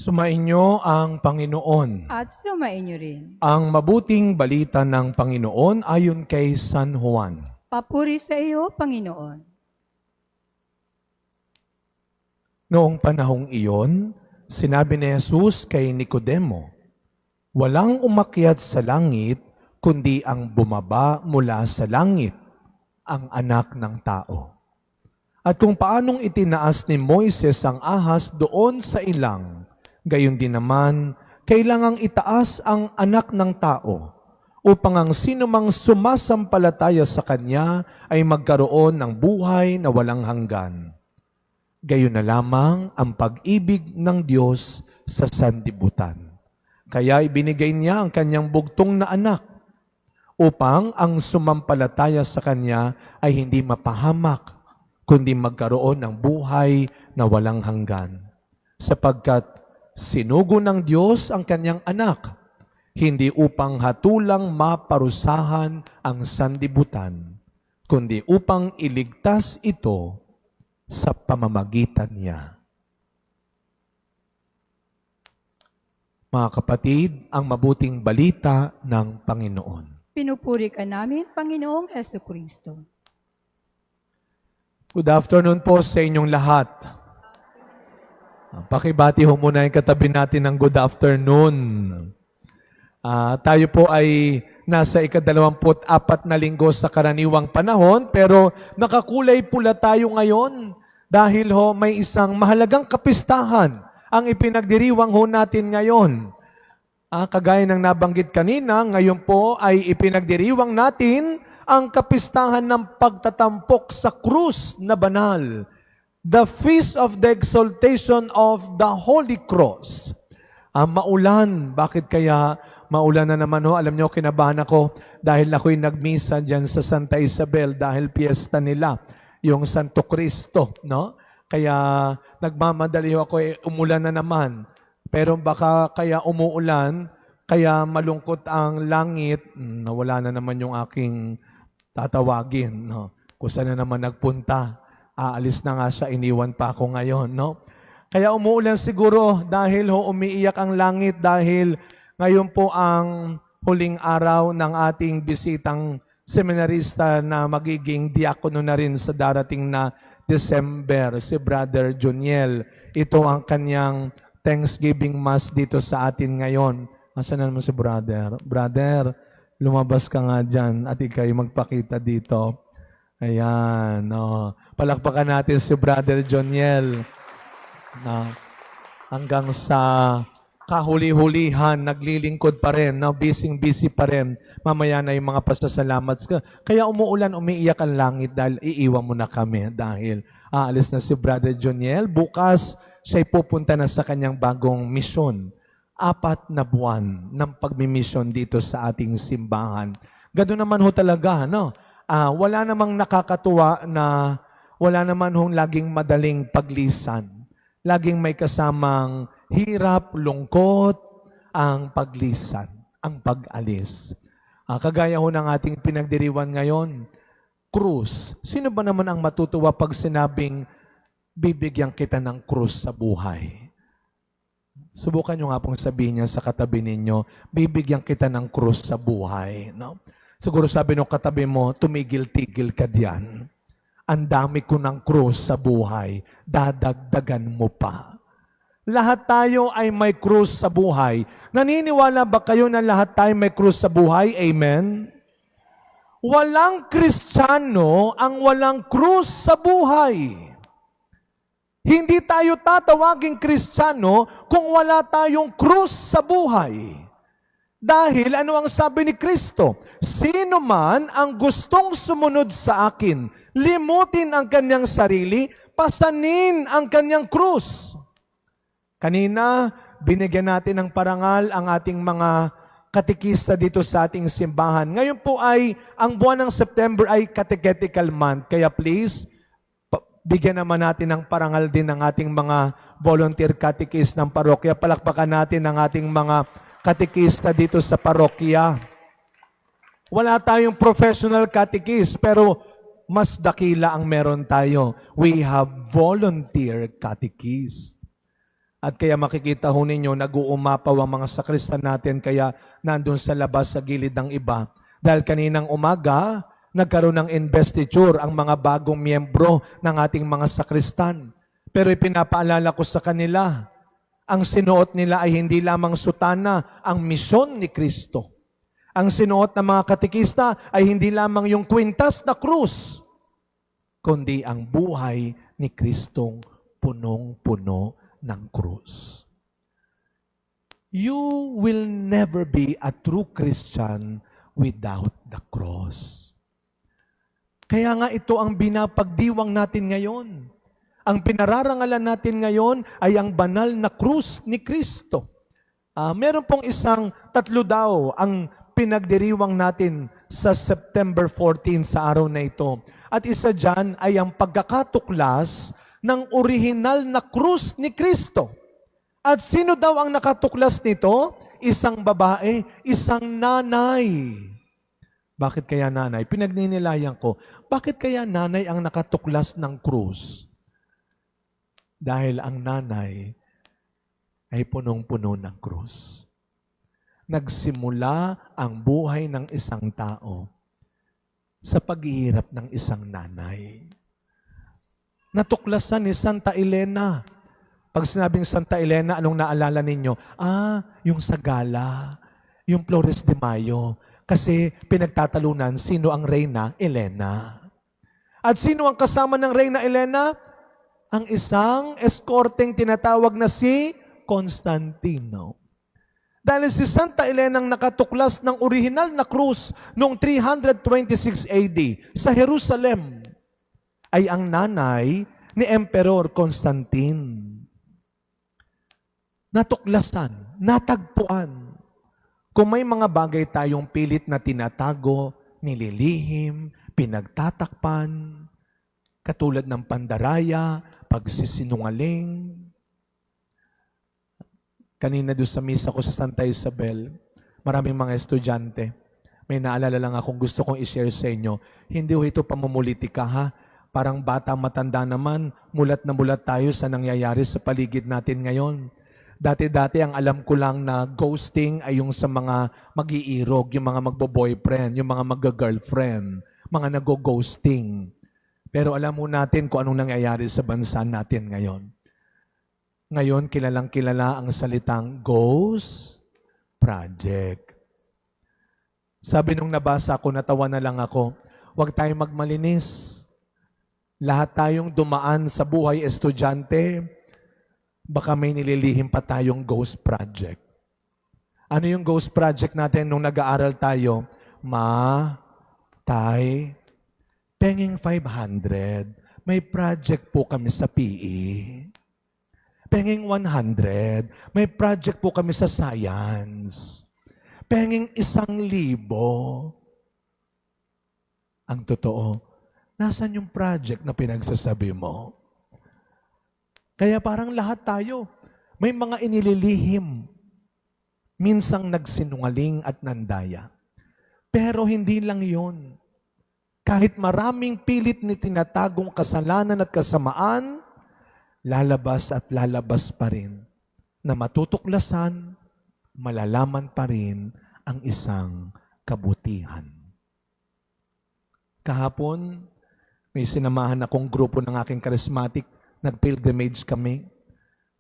Sumainyo ang Panginoon. At sumainyo rin. Ang mabuting balita ng Panginoon ayon kay San Juan. Papuri sa iyo, Panginoon. Noong panahong iyon, sinabi ni Jesus kay Nicodemo, "Walang umakyat sa langit, kundi ang bumaba mula sa langit, ang anak ng tao. At kung paanong itinaas ni Moises ang ahas doon sa ilang, gayon din naman, kailangang itaas ang anak ng tao, upang ang sinumang sumasampalataya sa Kanya ay magkaroon ng buhay na walang hanggan. Gayon na lamang ang pag-ibig ng Diyos sa sanlibutan. Kaya ibinigay niya ang Kanyang bugtong na anak, upang ang sumampalataya sa Kanya ay hindi mapahamak, kundi magkaroon ng buhay na walang hanggan. Sapagkat sinugo ng Diyos ang Kanyang anak, hindi upang hatulang maparusahan ang sanlibutan, kundi upang iligtas ito sa pamamagitan niya." Mga kapatid, ang mabuting balita ng Panginoon. Pinupuri ka namin, Panginoong Hesukristo. Good afternoon po sa inyong lahat. Pakibati ho muna yung katabi natin ng good afternoon. Tayo po ay nasa ika-24 na linggo sa karaniwang panahon, pero nakakulay pula tayo ngayon dahil ho may isang mahalagang kapistahan ang ipinagdiriwang ho natin ngayon. Kagaya ng nabanggit kanina, ngayon po ay ipinagdiriwang natin ang kapistahan ng pagtatampok sa krus na banal. The Feast of the Exaltation of the Holy Cross. Maulan. Bakit kaya maulan na naman ho? Alam niyo, kinabahan ako dahil ako'y nagmisa dyan sa Santa Isabel dahil piyesta nila, yung Santo Cristo, no? Kaya nagmamadali ho ako, umulan na naman. Pero baka kaya umuulan, kaya malungkot ang langit, nawala na naman yung aking tatawagin, no? Kung saan na naman nagpunta. Aalis na nga siya, iniwan pa ako ngayon, no? Kaya umuulan siguro dahil ho umiiyak ang langit dahil ngayon po ang huling araw ng ating bisitang seminarista na magiging diakono na rin sa darating na December, si Brother Joniel. Ito ang kanyang Thanksgiving Mass dito sa atin ngayon. Asan na naman si Brother? Brother, lumabas ka nga dyan at ikay magpakita dito. Ayan. No. Palakpakan natin si Brother Joniel. Hanggang sa kahuli-hulihan, naglilingkod pa rin. No? Busy pa rin. Mamaya na yung mga pasasalamat. Kaya umuulan, umiiyak ang langit dahil iiwan mo na kami. Dahil aalis na si Brother Joniel. Bukas, siya'y pupunta na sa kanyang bagong misyon. 4 na buwan ng pagmimisyon dito sa ating simbahan. Ganoon naman ho talaga, no? Wala namang nakakatuwa na wala naman hong laging madaling paglisan. Laging may kasamang hirap, lungkot, ang paglisan, ang pag-alis. Kagaya ho ng ating pinagdiriwan ngayon, krus. Sino ba naman ang matutuwa pag sinabing, bibigyan kita ng krus sa buhay? Subukan nyo nga pong sabihin niya sa katabi ninyo, bibigyan kita ng krus sa buhay. No? Siguro sabi nung katabi mo, tumigil-tigil ka diyan. Ang dami ko ng krus sa buhay, dadagdagan mo pa. Lahat tayo ay may krus sa buhay. Naniniwala ba kayo na lahat tayo may krus sa buhay? Amen? Walang Kristiyano ang walang krus sa buhay. Hindi tayo tatawaging Kristiyano kung wala tayong krus sa buhay. Dahil ano ang sabi ni Kristo? Sino man ang gustong sumunod sa akin, limutin ang kanyang sarili, pasanin ang kanyang krus. Kanina, binigyan natin ng parangal ang ating mga katikista dito sa ating simbahan. Ngayon po ay, ang buwan ng September ay catechetical month. Kaya please, bigyan naman natin ng parangal din ng ating mga volunteer catechist ng parokya. Palakpakan natin ang ating mga katekista dito sa parokya. Wala tayong professional catechist, pero mas dakila ang meron tayo. We have volunteer catechist. At kaya makikita ho ninyo, nag-uumapaw ang mga sakristan natin, kaya nandun sa labas sa gilid ng iba. Dahil kaninang umaga, nagkaroon ng investiture ang mga bagong miyembro ng ating mga sakristan. Pero ipinapaalala ko sa kanila, ang sinuot nila ay hindi lamang sutana, ang misyon ni Kristo. Ang sinuot ng mga katikista ay hindi lamang yung kwintas na krus, kundi ang buhay ni Kristong punong-puno ng krus. You will never be a true Christian without the cross. Kaya nga ito ang binapagdiwang natin ngayon. Ang pinararangalan natin ngayon ay ang banal na krus ni Kristo. Meron pong tatlo daw ang pinagdiriwang natin sa September 14 sa araw na ito. At isa dyan ay ang pagkakatuklas ng orihinal na krus ni Kristo. At sino daw ang nakatuklas nito? Isang babae, isang nanay. Bakit kaya nanay? Pinagninilayan ko. Bakit kaya nanay ang nakatuklas ng krus? Dahil ang nanay ay punong-puno ng krus. Nagsimula ang buhay ng isang tao sa paghihirap ng isang nanay. Natuklasan ni Santa Elena. Pag sinabing Santa Elena, anong naalala ninyo? Yung sa gala, yung Flores de Mayo. Kasi pinagtatalunan, sino ang Reyna Elena. At sino ang kasama ng Reyna Elena? Ang isang eskorteng tinatawag na si Constantino. Dahil si Santa Elena ang nakatuklas ng orihinal na krus noong 326 AD sa Jerusalem, ay ang nanay ni Emperor Constantine. Natuklasan, natagpuan. Kung may mga bagay tayong pilit na tinatago, nililihim, pinagtatakpan, katulad ng pandaraya, pagsisinungaling. Kanina doon sa misa ko sa Santa Isabel, maraming mga estudyante. May naalala lang akong gusto kong i-share sa inyo. Hindi ho ito pamumulitika ha. Parang bata matanda naman, mulat na mulat tayo sa nangyayari sa paligid natin ngayon. Dati-dati ang alam ko lang na ghosting ay yung sa mga mag-iirog, yung mga magbo-boyfriend, yung mga mag-girlfriend, mga nag-ghosting. Pero alam mo natin kung anong nangyayari sa bansa natin ngayon. Ngayon, kilalang kilala ang salitang Ghost Project. Sabi nung nabasa ko, natawa na lang ako, huwag tayong magmalinis. Lahat tayong dumaan sa buhay estudyante, baka may nililihim pa tayong ghost project. Ano yung ghost project natin nung nag-aaral tayo? Penging 500. May project po kami sa PE. Penging 100. May project po kami sa science. Penging 1,000. Ang totoo, nasaan yung project na pinagsasabi mo? Kaya parang lahat tayo, may mga inililihim. Minsang nagsinungaling at nandaya. Pero hindi lang yon. Kahit maraming pilit ni tinatagong kasalanan at kasamaan, lalabas at lalabas pa rin na matutuklasan, malalaman pa rin ang isang kabutihan. Kahapon, may sinamahan akong grupo ng aking charismatic, nag-pilgrimage kami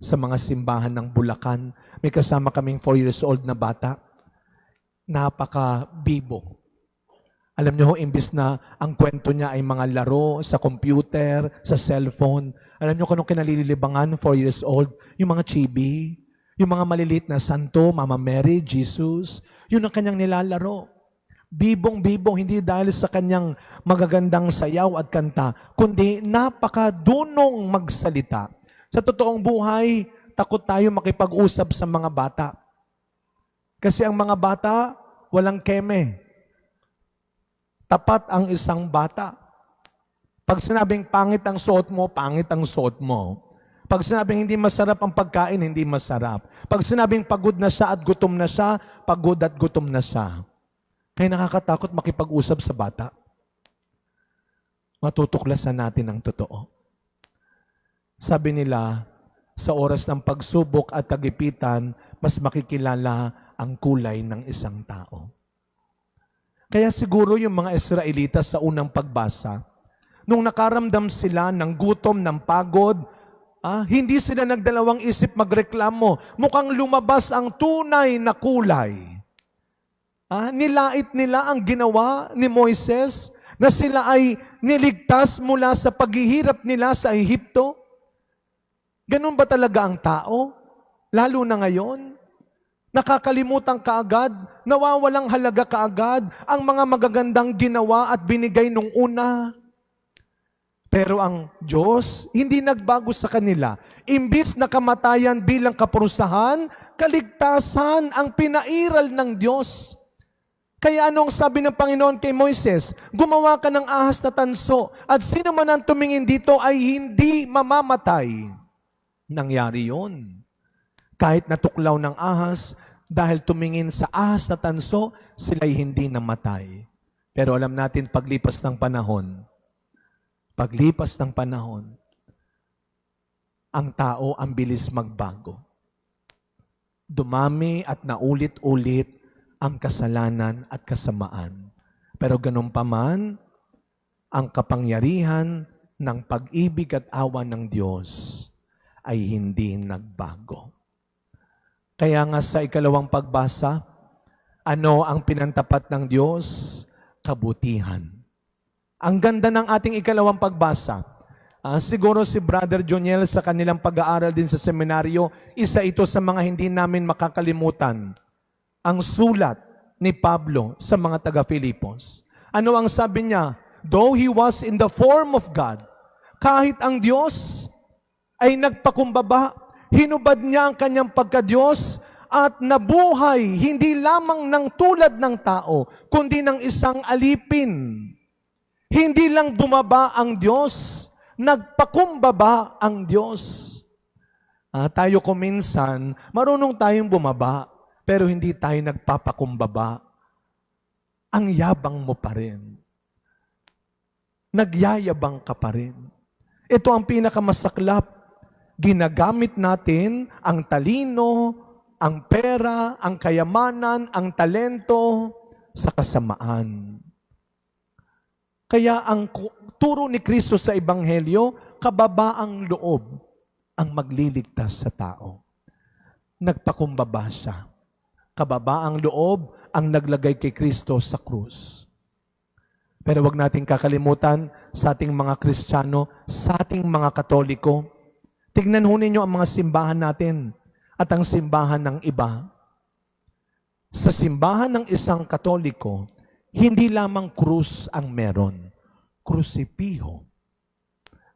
sa mga simbahan ng Bulacan. May kasama kaming 4 years old na bata. Napaka-bibo. Alam niyo ho, imbis na ang kwento niya ay mga laro sa computer, sa cellphone. Alam niyo kung anong kinalilibangan, 4 years old? Yung mga chibi, yung mga maliliit na santo, Mama Mary, Jesus, yun ang kanyang nilalaro. Bibong-bibong, hindi dahil sa kanyang magagandang sayaw at kanta, kundi napakadunong magsalita. Sa totoong buhay, takot tayo makipag-usap sa mga bata. Kasi ang mga bata, walang keme. Tapat ang isang bata. Pag sinabing pangit ang suot mo, pangit ang suot mo. Pag sinabing hindi masarap ang pagkain, hindi masarap. Pag sinabing pagod na siya at gutom na siya, pagod at gutom na siya. Kaya nakakatakot makipag-usap sa bata. Matutuklasan natin ang totoo. Sabi nila, Sa oras ng pagsubok at tagipitan, mas makikilala ang kulay ng isang tao. Kaya siguro yung mga Israelita sa unang pagbasa, nung nakaramdam sila ng gutom, ng pagod, hindi sila nagdalawang isip magreklamo. Mukhang lumabas ang tunay na kulay. Nilait nila ang ginawa ni Moises na sila ay niligtas mula sa paghihirap nila sa Ehipto. Ganun ba talaga ang tao? Lalo na ngayon? Nakakalimutan kaagad, nawawalang halaga kaagad ang mga magagandang ginawa at binigay nung una. Pero ang Diyos, hindi nagbago sa kanila. Imbis na kamatayan bilang kaparusahan, kaligtasan ang pinairal ng Diyos. Kaya anong sabi ng Panginoon kay Moises? Gumawa ka ng ahas na tanso at sino man ang tumingin dito ay hindi mamamatay. Nangyari yun. Kahit natuklaw ng ahas, dahil tumingin sa ahas na tanso, sila'y hindi namatay. Pero alam natin paglipas ng panahon, ang tao ang bilis magbago. Dumami at naulit-ulit ang kasalanan at kasamaan. Pero ganun pa man, ang kapangyarihan ng pag-ibig at awa ng Diyos ay hindi nagbago. Kaya nga sa ikalawang pagbasa, ano ang pinantapat ng Diyos? Kabutihan. Ang ganda ng ating ikalawang pagbasa. Siguro si Brother Joniel sa kanilang pag-aaral din sa seminaryo, isa ito sa mga hindi namin makakalimutan. Ang sulat ni Pablo sa mga taga-Filipos. Ano ang sabi niya? Though he was in the form of God, kahit ang Diyos ay nagpakumbaba, hinubad niya ang kanyang pagka-Diyos at nabuhay hindi lamang ng tulad ng tao, kundi ng isang alipin. Hindi lang bumaba ang Diyos, nagpakumbaba ang Diyos. Tayo kuminsan, marunong tayong bumaba, pero hindi tayo nagpapakumbaba. Ang yabang mo pa rin. Nagyayabang ka pa rin. Ito ang pinakamasaklap. Ginagamit natin ang talino, ang pera, ang kayamanan, ang talento sa kasamaan. Kaya ang turo ni Kristo sa Ebanghelyo, kababaang loob ang magliligtas sa tao. Nagpakumbaba siya. Kababaang loob ang naglagay kay Kristo sa krus. Pero wag nating kakalimutan sa ating mga Kristiyano, sa ating mga Katoliko, tignan ho ninyo ang mga simbahan natin at ang simbahan ng iba. Sa simbahan ng isang Katoliko, hindi lamang krus ang meron, krusipiho.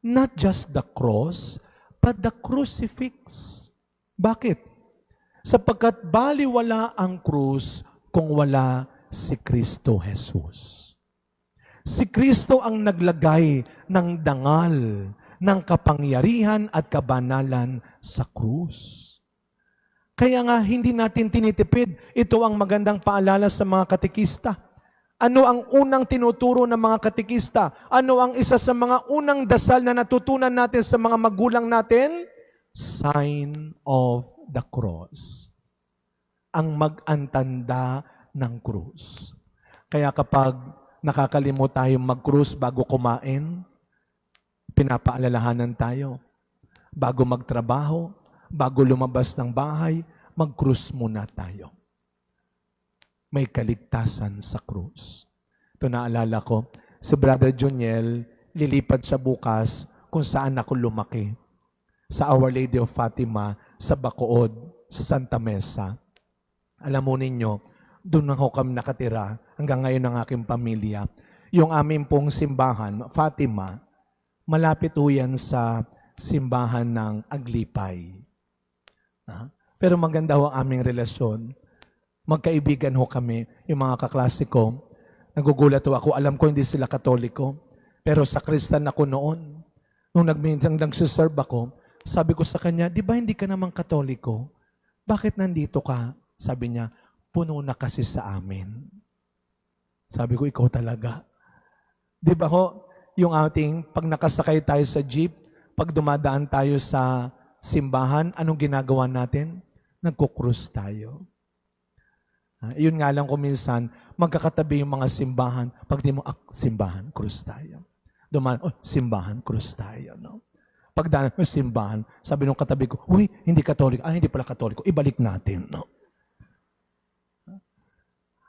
Not just the cross, but the crucifix. Bakit? Sapagkat baliwala ang krus kung wala si Kristo Jesus. Si Kristo ang naglagay ng dangal, ng kapangyarihan at kabanalan sa krus. Kaya nga hindi natin tinitipid. Ito ang magandang paalala sa mga katekista. Ano ang unang tinuturo ng mga katekista? Ano ang isa sa mga unang dasal na natutunan natin sa mga magulang natin? Sign of the cross. Ang mag-antanda ng krus. Kaya kapag nakakalimot tayong mag-krus bago kumain, pinapaalalahanan tayo. Bago magtrabaho, bago lumabas ng bahay, mag-krus muna tayo. May kaligtasan sa krus. Ito naalala ko, si Brother Joniel, lilipat siya bukas kung saan ako lumaki. Sa Our Lady of Fatima, sa Bacood, sa Santa Mesa. Alam mo ninyo, doon ako kami nakatira hanggang ngayon ng aking pamilya. Yung aming pong simbahan, Fatima, malapit ho yan sa simbahan ng Aglipay. Pero maganda ho ang aming relasyon. Magkaibigan ho kami, yung mga kaklase ko. Nagugulat ho ako, alam ko hindi sila Katoliko. Pero sa Kristan ako noon. Nung nagsiserve ako, sabi ko sa kanya, di ba hindi ka naman Katoliko? Bakit nandito ka? Sabi niya, puno na kasi sa amin. Sabi ko, ikaw talaga. Di ba ho, yung ating, pag nakasakay tayo sa jeep, pag dumadaan tayo sa simbahan, anong ginagawa natin? Nagkukrus tayo. Yun nga lang kung minsan, magkakatabi yung mga simbahan. Pag di mo, simbahan, krus tayo. Duman, simbahan, krus tayo. No? Pag daan, simbahan, sabi nung katabi ko, uy, hindi Katoliko. Hindi pala Katoliko. Ibalik natin. No?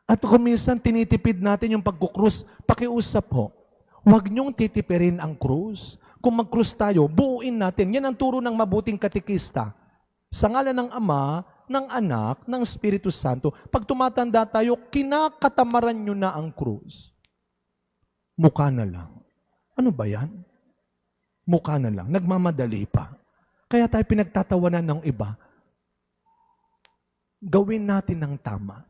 At kung minsan tinitipid natin yung pagkukrus, pakiusap ho. Huwag niyong titipirin ang krus. Kung mag-krus tayo, buuin natin. Yan ang turo ng mabuting katikista. Sa ngalan ng Ama, ng Anak, ng Espiritu Santo, pag tumatanda tayo, kinakatamaran nyo na ang krus. Mukha na lang. Ano ba yan? Mukha na lang. Nagmamadali pa. Kaya tayo pinagtatawanan ng iba. Gawin natin ng tama.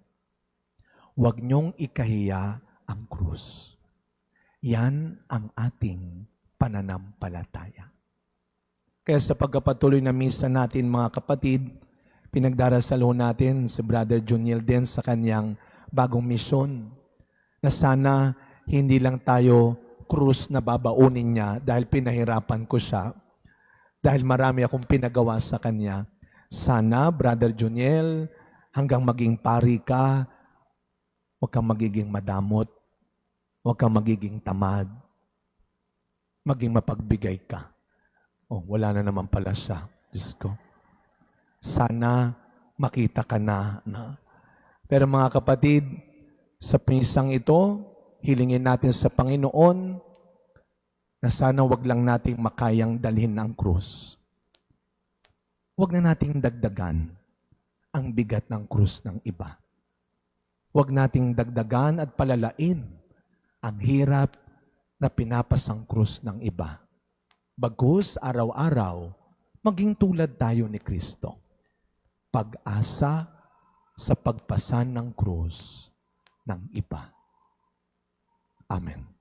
Huwag niyong ikahiya ang krus. Yan ang ating pananampalataya. Kaya sa pagkapatuloy na misa natin, mga kapatid, pinagdarasalo natin si Brother Juniel din sa kanyang bagong misyon na sana hindi lang tayo krus na babaunin niya dahil pinahirapan ko siya, dahil marami akong pinagawa sa kanya. Sana, Brother Juniel, hanggang maging pari ka, huwag kang magiging madamot, huwag kang magiging tamad, maging mapagbigay ka. Wala na naman pala siya. Diyos ko. Sana makita ka na. Pero mga kapatid, sa pisang ito, hilingin natin sa Panginoon na sana wag lang nating makayang dalhin ang krus. Wag na nating dagdagan ang bigat ng krus ng iba. Wag nating dagdagan at palalain ang hirap na pinapasang krus ng iba. Bagkus araw-araw, maging tulad tayo ni Kristo. Pag-asa sa pagpasan ng krus ng iba. Amen.